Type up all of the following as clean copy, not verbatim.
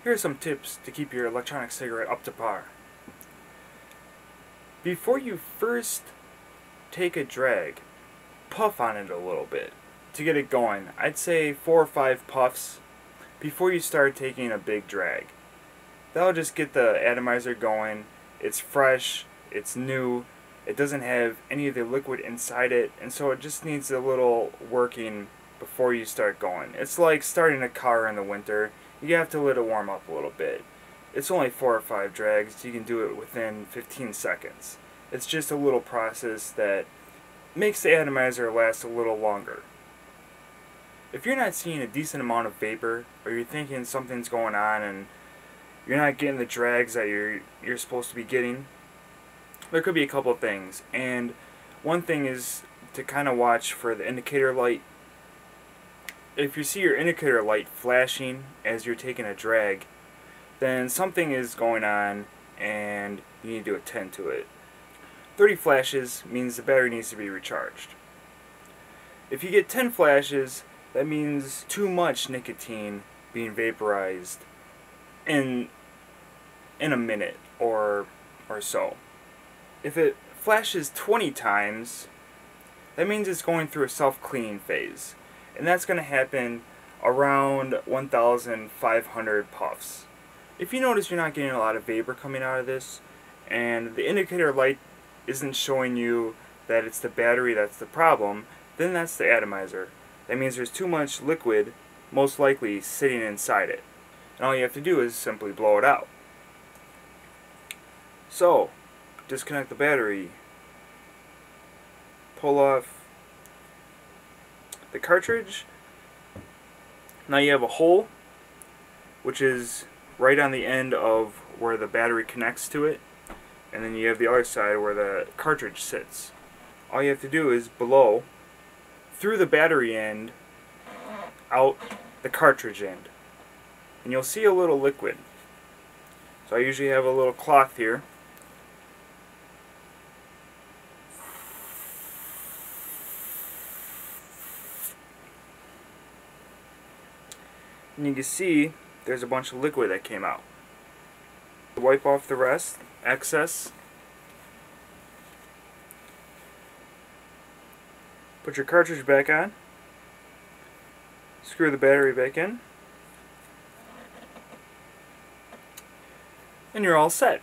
Here are some tips to keep your electronic cigarette up to par. Before you first take a drag, puff on it a little bit to get it going. I'd say 4 or 5 puffs before you start taking a big drag. That'll just get the atomizer going. It's fresh, it's new, it doesn't have any of the liquid inside it, and so it just needs a little working before you start going. It's like starting a car in the winter. You have to let it warm up a little bit. It's only 4 or 5 drags. You can do it within 15 seconds. It's just a little process that makes the atomizer last a little longer. If you're not seeing a decent amount of vapor, or you're thinking something's going on and you're not getting the drags that you're supposed to be getting, there could be a couple of things. And one thing is to kind of watch for the indicator light. If you see your indicator light flashing as you're taking a drag, then something is going on and you need to attend to it. 30 flashes means the battery needs to be recharged. If you get 10 flashes, that means too much nicotine being vaporized in a minute or so. If it flashes 20 times, that means it's going through a self-cleaning phase, and that's going to happen around 1,500 puffs. If you notice you're not getting a lot of vapor coming out of this, and the indicator light isn't showing you that it's the battery that's the problem, then that's the atomizer. That means there's too much liquid, most likely sitting inside it. And all you have to do is simply blow it out. So, disconnect the battery, pull off the cartridge. Now you have a hole, which is right on the end of where the battery connects to it, and then you have the other side where the cartridge sits. All you have to do is blow through the battery end out the cartridge end, and you'll see a little liquid. So I usually have a little cloth here. And you can see there's a bunch of liquid that came out. Wipe off the rest, excess. Put your cartridge back on. Screw the battery back in. And you're all set.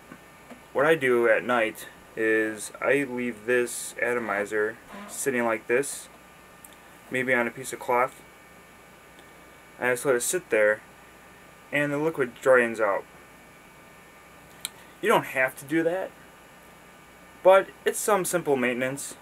What I do at night is I leave this atomizer sitting like this, maybe on a piece of cloth. I just let it sit there and the liquid drains out. You don't have to do that, but it's some simple maintenance.